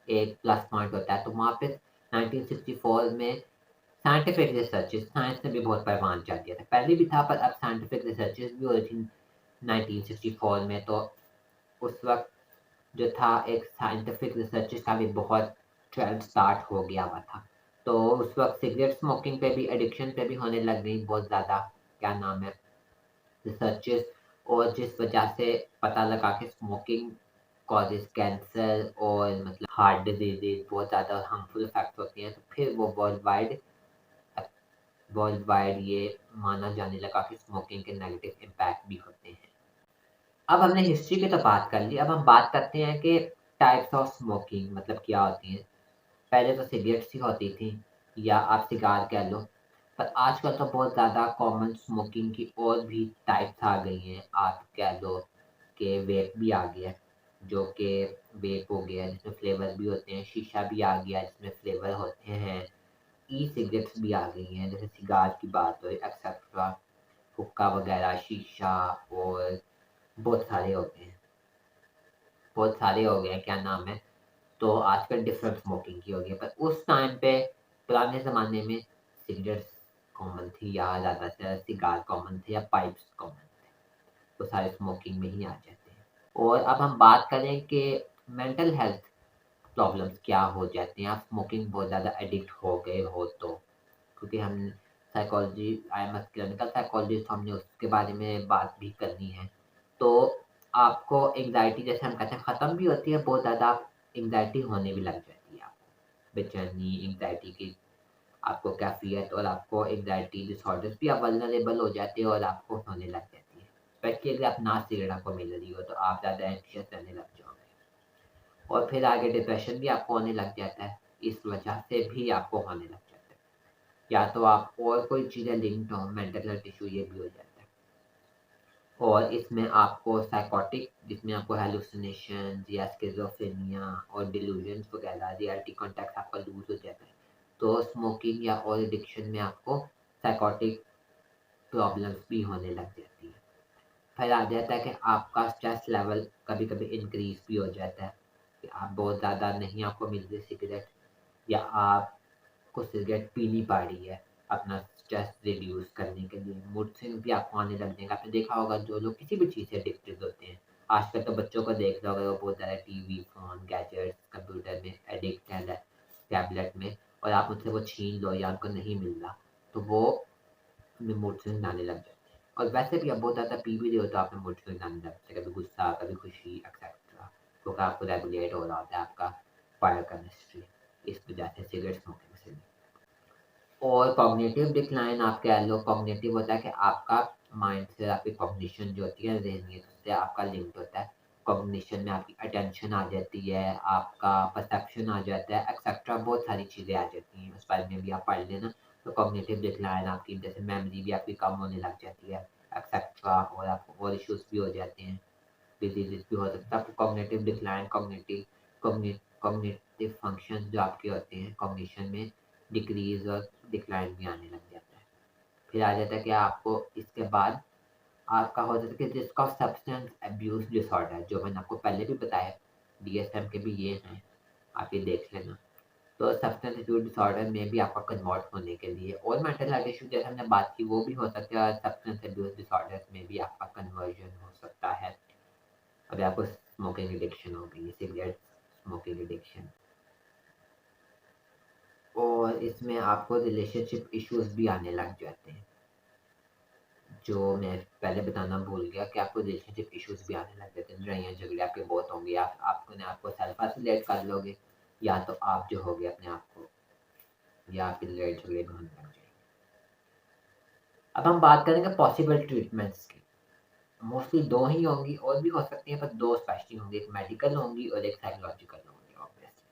एक प्लस पॉइंट होता है। तो वहाँ पे 1964 में साइंटिफिक रिसर्चेज़ साइंस ने भी बहुत परवान चढ़ दिया था। पहले भी था पर अब साइंटिफिक रिसर्चेज़ भी हो रही थी 1964 में। तो उस वक़्त जो था एक साइंटिफिक रिसर्चेज़ का भी बहुत ट्रेंड स्टार्ट हो गया हुआ था। तो उस वक़्त सिगरेट स्मोकिंग पे भी एडिक्शन पे भी होने लग गई बहुत ज़्यादा क्या नाम है रिसर्चेज़, और जिस वजह से पता लगा कि स्मोकिंग कॉजेज़ कैंसर और मतलब हार्ट डिज़ीज़ेज़ बहुत ज़्यादा हार्मफुल इफ़ेक्ट्स होती हैं। तो फिर वो वर्ल्ड वाइड ये माना जाने लगा कि स्मोकिंग के नेगेटिव इम्पैक्ट भी होते हैं। अब हमने हिस्ट्री की तो बात कर ली, अब हम बात करते हैं कि टाइप्स ऑफ स्मोकिंग मतलब क्या होती हैं। पहले तो सिगरेट्स ही होती थी या आप सिगार कह लो, पर आजकल तो बहुत ज़्यादा कॉमन स्मोकिंग की और भी टाइप्स आ गई हैं। आप कह लो कि वेप भी आ गया है, जो कि वेप हो गया जिसमें फ्लेवर भी होते हैं, शीशा भी आ गया जिसमें फ्लेवर होते हैं, ई सिगरेट्स भी आ गई हैं, जैसे सिगार की बात हुई एक्सेट्रा, हुक्का वगैरह, शीशा और बहुत सारे हो गए हैं, बहुत सारे हो गए हैं, क्या नाम है। तो आजकल डिफरेंट स्मोकिंग की हो गई है, पर उस टाइम पे पुराने ज़माने में सिगरेट्स कॉमन थी या ज़्यादा से ज़्यादा सिगार कॉमन थे या पाइप्स कॉमन थे, तो सारे स्मोकिंग में ही आ जाते हैं। और अब हम बात करें कि मेंटल हेल्थ प्रॉब्लम्स क्या हो जाती हैं, आप स्मोकिंग बहुत ज़्यादा एडिक्ट हो गए हो तो। क्योंकि हम psychology I am a clinical psychologist, तो हमने उसके बारे में बात भी करनी है। तो आपको एंग्ज़ायटी जैसे हम कहते हैं ख़त्म भी होती है, बहुत ज़्यादा एंग्ज़ायटी होने भी लग जाती है आपको। बेचैनी, एंग्ज़ायटी की आपको कैफ़ियत और आपको एंग्ज़ायटी डिसऑर्डर्स भी आप वल्नरेबल हो जाते हो और आपको होने लग जाती है। स्पेशली अगर आप ना सिगरेट आपको मिल रही हो तो आप ज़्यादा एंग्ज़ियस रहने लग जाओगे। और फिर आगे डिप्रेशन भी आपको होने लग जाता है, इस वजह से भी आपको होने लग जाता है। या तो आप और कोई चीज़ें लिंक्ड हों, मेंटल हेल्थ इश्यू ये भी हो जाता है। और इसमें आपको साइकोटिक जिसमें आपको हैलुसिनेशंस या स्किज़ोफ्रेनिया और डिल्यूजन्स वगैरह रियलिटी कॉन्टैक्ट आपका लूज़ हो जाता है। तो स्मोकिंग या और एडिक्शन में आपको साइकोटिक प्रॉब्लम्स भी होने लग जाती है। फिर आ जाता है कि आपका स्ट्रेस लेवल कभी-कभी इंक्रीज़ भी हो जाता है, कि आप बहुत ज़्यादा नहीं आपको मिल रही सिगरेट या आपको सिगरेट पीनी पड़ रही है अपना स्ट्रेस रिड्यूस करने के लिए। मूड स्विंग्स भी आपको आने लग जाएँगे। आपने देखा होगा जो लोग किसी भी चीज़ से एडिक्टेड होते हैं, आजकल तो बच्चों को देख लो अगर वो बहुत ज़्यादा टीवी, फ़ोन, गैजेट्स, कंप्यूटर में एडिक्ट हैं, टैबलेट में, और आप उनसे वो छीन लो या उनको नहीं मिल रहा, तो वो में मूड स्विंग्स आने लग जाते हैं। और वैसे भी आप बहुत ज़्यादा पी भी रहे हो तो आप में मूड स्विंग्स आने लगते हैं, कभी गुस्सा, कभी खुशी एक्सेट्रा, क्योंकि आपको रेगुलेट हो रहा होता है आपका बायोकेमिस्ट्री, इस वजह से सिगरेट स्मोकिंग से। और कॉग्निटिव डिक्लाइन आप कह लो, कॉग्निटिव होता है कि आपका माइंड से आपकी कॉग्निशन जो होती है ज़हनियत उससे आपका लिंक्ड होता है। कॉग्निशन में आपकी अटेंशन आ जाती है, आपका परसेप्शन आ जाता है एक्सेट्रा, बहुत सारी चीज़ें आ जाती हैं, उस बारे में भी आप पढ़ लेना। तो कॉग्निटिव डिक्लाइन आपकी जैसे मेमोरी भी आपकी कम होने लग जाती है एक्सेट्रा, और आपको और इश्यूज़ भी हो जाते हैं, डिजीज़ेज़ भी हो सकता है। आपको कॉग्निटिव डिक्लाइन कॉग्निटिव फंक्शंस जो आपके होते हैं कॉग्निशन में डिक्रीज़ और डिक्लाइन भी आने लग जाता है। फिर आ जाता है कि आपको इसके बाद आपका हो जाता है कि जिसका सब्सटेंस अब्यूज़ डिसऑर्डर जो मैंने आपको पहले भी बताया, डीएसएम के भी ये हैं, आप ये देख लेना। तो सब्सटेंस अब्यूज़ डिसऑर्डर में भी आपका कन्वर्ट होने के लिए और मेंटल हेल्थ इश्यू जैसे हमने बात की वो भी हो सकता है, और सब्सटेंस अब्यूज़ डिसऑर्डर्स में भी आपका कन्वर्जन हो सकता है। अगर आपको स्मोकिंग एडिक्शन हो गई है, सिगरेट स्मोकिंग एडिक्शन, और इसमें आपको रिलेशनशिप इश्यूज़ भी आने लग जाते हैं, जो मैं पहले बताना भूल गया कि आपको रिलेशनशिप इश्यूज़ भी आने लग जाते हैं। लड़ाइयाँ झगड़े आपके बहुत होंगे, आप अपने आप को सेल्फ आइसोलेट कर लोगे, या तो आप जो होगे अपने आप को, या फिर लड़ाई झगड़े में होने लग जाएँगे। अब हम बात करेंगे पॉसिबल ट्रीटमेंट्स की। मोस्टली 2 ही होंगी, और भी हो सकती हैं पर 2 स्पेशली होंगी, एक मेडिकल होंगी और एक साइकोलॉजिकल होंगी ऑब्वियसली।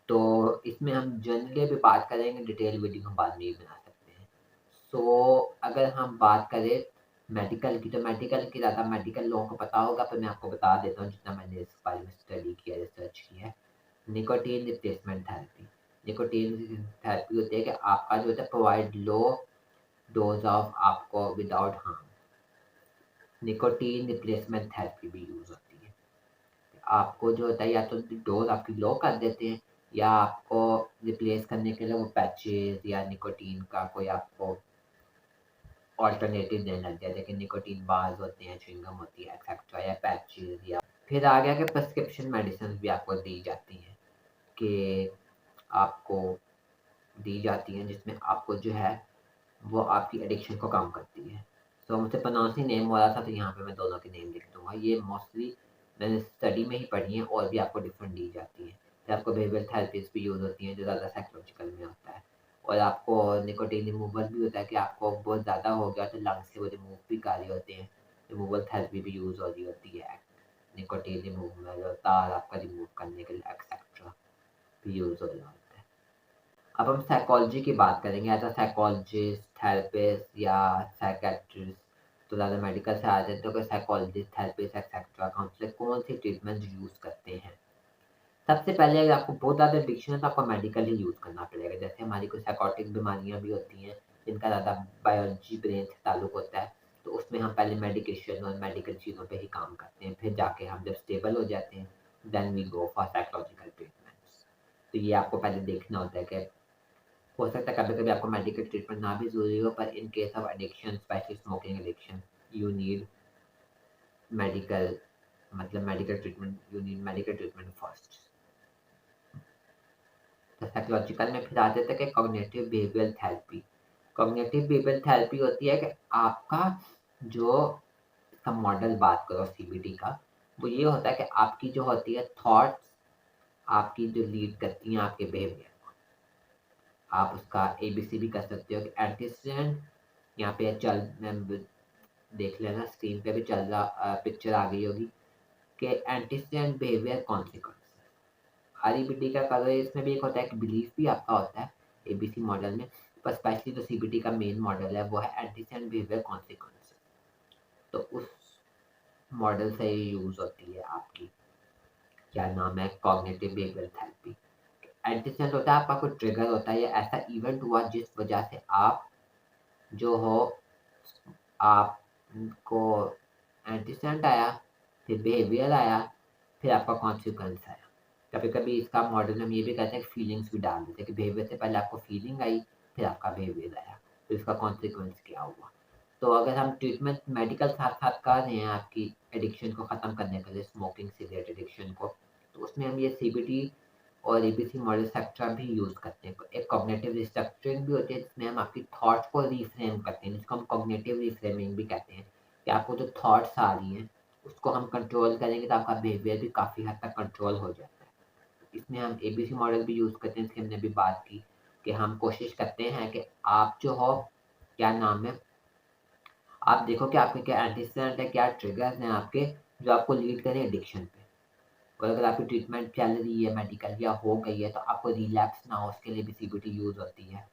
तो इसमें हम जनरली भी बात करेंगे, डिटेल वीडियो हम बाद में भी बना सकते हैं। सो अगर हम बात करें मेडिकल की, तो मेडिकल की ज़्यादा मेडिकल लोगों को पता होगा, पर मैं आपको बता देता हूँ जितना मैंने इस बारे में स्टडी किया, रिसर्च किया है। Nicotine replacement therapy. Nicotine therapy होती है कि आपका जो होता है प्रोवाइड लो डोज ऑफ आपको without harm. Nicotine replacement therapy भी यूज़ होती है। आपको जो होता है या तो डोज आपकी लो कर देते हैं या आपको रिप्लेस करने के लिए वो पैचेस या निकोटीन का कोई आपको ऑल्टरनेटिव देने लग गया, लेकिन निकोटीन बार्स होते हैं, च्युइंगम होती है, एक्सेट्रा, या पैचेस। या फिर आ गया कि प्रिस्क्रिप्शन मेडिसिन भी आपको दी जाती हैं कि आपको दी जाती हैं जिसमें आपको जो है वो आपकी एडिक्शन को कम करती है। तो मुझसे प्रोनाउंस ही नेम हो रहा था तो यहाँ पे मैं दोनों के नेम लिख दूँगा। ये मोस्टली मैंने स्टडी में ही पढ़ी हैं और भी आपको डिफरेंट दी जाती हैं। फिर आपको बिहेवियरल थेरेपीज़ भी यूज़ होती हैं जो ज़्यादा साइकोलॉजिकल में होता है। और आपको निकोटीन रिमूवल भी होता है कि आपको बहुत ज़्यादा हो गया तो लंग्स से वो रिमूव भी कर रहे होते हैं। रिमूवल थेरेपी भी यूज़ हो रही होती है। निकोटीन रिमूवल, तार आपका रिमूव करने के लिए एक्सेट्रा भी यूज़ हो रहा होता है। अब हम साइकोलॉजी की बात करेंगे एज़ अ साइकोलॉजिस्ट, थेरेपिस्ट या साइकियाट्रिस्ट। तो ज़्यादा मेडिकल से आ जाते हैं तो साइकोलॉजिस्ट, थेरेपिस्ट एक्सेट्रा काउंसलर कौन सी ट्रीटमेंट यूज़ करते हैं। सबसे पहले अगर आपको बहुत ज़्यादा एडिक्शन है तो आपको मेडिकल ही यूज़ करना पड़ेगा। जैसे हमारी कुछ साइकोटिक बीमारियाँ भी होती हैं जिनका ज़्यादा बायोलॉजी ब्रेन से ताल्लुक होता है, तो उसमें हम पहले मेडिकेशन और मेडिकल चीज़ों पे ही काम करते हैं। फिर जाके हम जब स्टेबल हो जाते हैं then we go for psychological treatments. तो ये आपको पहले देखना होता है कि हो सकता है कभी-कभी आपको मेडिकल ट्रीटमेंट ना भी ज़रूरी हो, पर in case of addiction, specially smoking addiction, you need medical, मतलब medical treatment, you need medical treatment first. तो साइकोलॉजिकल में फिर आ जाता है कि cognitive behavioural therapy. Cognitive behavioural therapy होती है कि आपका जो इसका मॉडल बात करो सीबीटी का, वो ये होता है कि आपकी जो होती है थॉट्स आपकी जो लीड करती हैं आपके बिहेवियर। आप उसका एबीसी भी कर सकते हो कि एंटीसिडेंट, यहाँ पे चल देख लेना स्क्रीन पे भी चल रहा पिक्चर आ गई होगी कि एंटीसिडेंट बिहेवियर कॉन्सिक्वेंस। आरईबीटी का कलर इसमें भी एक होता है कि बिलीफ भी आपका होता है एबीसी मॉडल में, पर स्पेशली जो सीबीटी का मेन मॉडल है वो है एंटीसिडेंट बिहेवियर कॉन्सिक्वेंस। तो उस मॉडल से ही यूज होती है आपकी क्या नाम है कॉग्निटिव बिहेवियर थेरेपी। एंटीसिडेंट होता है आपका कोई ट्रिगर होता है या ऐसा इवेंट हुआ जिस वजह से आप जो हो आपको एंटीसेंट आया, फिर बिहेवियर आया, फिर आपका कॉन्सिक्वेंस आया। कभी-कभी इसका मॉडल हम ये भी कहते हैं कि फीलिंग्स भी डाल देते हैं कि बिहेवियर से पहले आपको फीलिंग आई, फिर आपका बिहेवियर आया, फिर इसका कॉन्सिक्वेंस क्या हुआ। तो अगर हम ट्रीटमेंट मेडिकल साथ-साथ कर रहे हैं आपकी एडिक्शन को ख़त्म करने के लिए, स्मोकिंग सिगरेट एडिक्शन को, तो उसमें हम ये सीबीटी और एबीसी मॉडल स्ट्रक्चर भी यूज़ करते हैं। एक कॉग्निटिव रिस्ट्रक्चरिंग भी होती है जिसमें हम आपकी थॉट्स को रिफ्रेम करते हैं, जिसको हम कॉग्निटिव रिफ्रेमिंग भी कहते हैं कि आपको जो थॉट्स आ रही हैं उसको हम कंट्रोल करेंगे तो आपका बिहेवियर भी काफ़ी हद तक कंट्रोल हो जाता है। इसमें हम एबीसी मॉडल भी यूज़ करते हैं, इसकी हमने भी बात की कि हम कोशिश करते हैं कि आप जो हो क्या नाम है, आप देखो कि आपके क्या एंटीसिडेंट है, क्या ट्रिगर्स हैं आपके जो आपको लीड करें एडिक्शन पे। और अगर आपकी ट्रीटमेंट चल रही है मेडिकल या हो गई है तो आपको रिलैप्स ना हो उसके लिए भी सीबीटी यूज़ होती है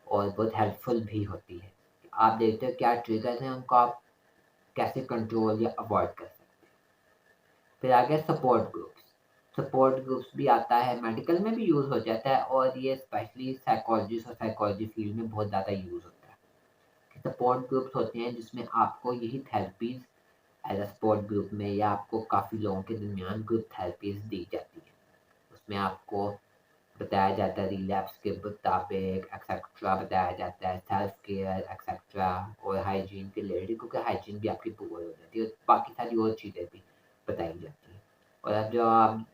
और बहुत हेल्पफुल भी होती है। आप देखते हो क्या ट्रिगर्स हैं उनको आप कैसे कंट्रोल या अवॉइड कर सकते हैं। फिर आ गया सपोर्ट ग्रुप्स। सपोर्ट ग्रुप्स भी आता है, मेडिकल में भी यूज़ हो जाता है और ये स्पेशली साइकोलॉजिस्ट और साइकोलॉजी फील्ड में बहुत ज़्यादा यूज़ होता है। सपोर्ट ग्रुप्स होते हैं जिसमें आपको यही therapies as a support group में या आपको काफ़ी लोगों के दरमियान ग्रुप थेरेपीज़ दी जाती हैं। उसमें आपको बताया जाता है रिलैप्स के मुताबिक एक्सेट्रा बताया जाता है, सेल्फ केयर एक्सेट्रा और हाइजीन के रिलेटेड, क्योंकि हाइजीन भी आपकी पुअर हो जाती है और बाकी सारी और चीज़ें भी बताई जाती हैं। और अब जो आप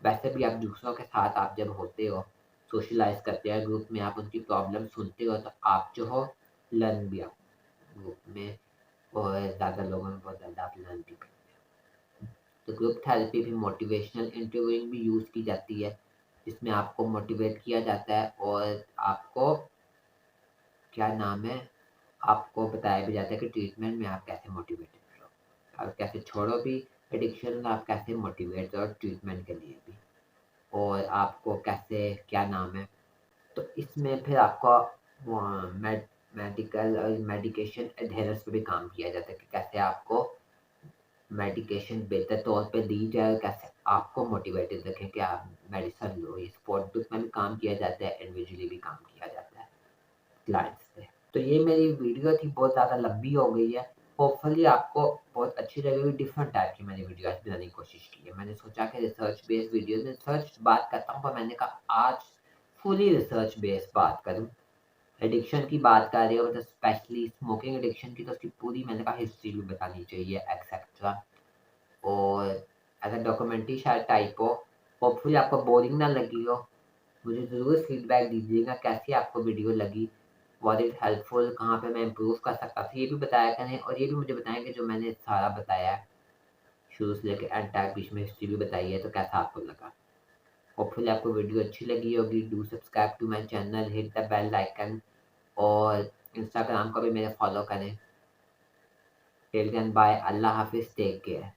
वैसे भी आप दूसरों के साथ आप जब होते हो, सोशलाइज़ करते हैं ग्रुप में, आप उनकी प्रॉब्लम सुनते हो तो आप जो हो लर्न भी आप ग्रुप में और ज़्यादा लोगों में बहुत ज़्यादा आप लर्न भी करते हो। तो ग्रुप थेरेपी भी मोटिवेशनल इंटरव्यूइंग भी यूज़ की जाती है, जिसमें आपको मोटिवेट किया जाता है और आपको क्या नाम है, आपको बताया भी जाता है कि ट्रीटमेंट में आप कैसे मोटिवेटेड रहो। आप कैसे छोड़ो भी एडिक्शन, आप कैसे मोटिवेट रहो ट्रीटमेंट के लिए भी। और आपको कैसे क्या नाम है, तो इसमें फिर आपका मेडिकल और मेडिकेशन एडहेरेंस पे भी काम किया जाता है कि कैसे आपको मेडिकेशन बेहतर तौर पे दी जाए और कैसे आपको मोटिवेटेड रखें कि आप मेडिसिन लो। ये स्पोर्ट ग्रुप में भी काम किया जाता है, इंडिविजुअली भी काम किया जाता है क्लाइंट्स पे। तो ये मेरी वीडियो थी, बहुत ज़्यादा लंबी हो गई है। होपफुली आपको बहुत अच्छी लगेगी। डिफरेंट टाइप की मैंने वीडियोज़ बनाने की कोशिश की है। मैंने सोचा कि रिसर्च बेस्ड वीडियोज़ में रिसर्च बात करता हूँ, पर मैंने कहा आज फुली रिसर्च बेस्ड बात करूँ। एडिक्शन की बात कर रहे हो, मतलब स्पेशली स्मोकिंग एडिक्शन की, तो उसकी पूरी मैंने कहा हिस्ट्री भी बतानी चाहिए एक्सेट्रा। और अगर डॉक्यूमेंट्री शायद टाइप हो, होपफुली आपको बोरिंग ना लगी हो। मुझे ज़रूर फीडबैक दीजिएगा कैसी आपको वीडियो लगी, वॉज इट हेल्पफुल, कहाँ पे मैं इम्प्रूव कर सकता था, ये भी बताया करें। और ये भी मुझे बताएं कि जो मैंने सारा बताया है शुरू से लेकर एंड तक, बीच में हिस्ट्री भी बताई है, तो कैसा आपको लगा। होपफुली आपको वीडियो अच्छी लगी होगी। Do subscribe to my channel, hit the bell icon, और इंस्टाग्राम को भी मेरे फॉलो करें। टिल देन बाय, अल्लाह हाफिज़, टेक केयर।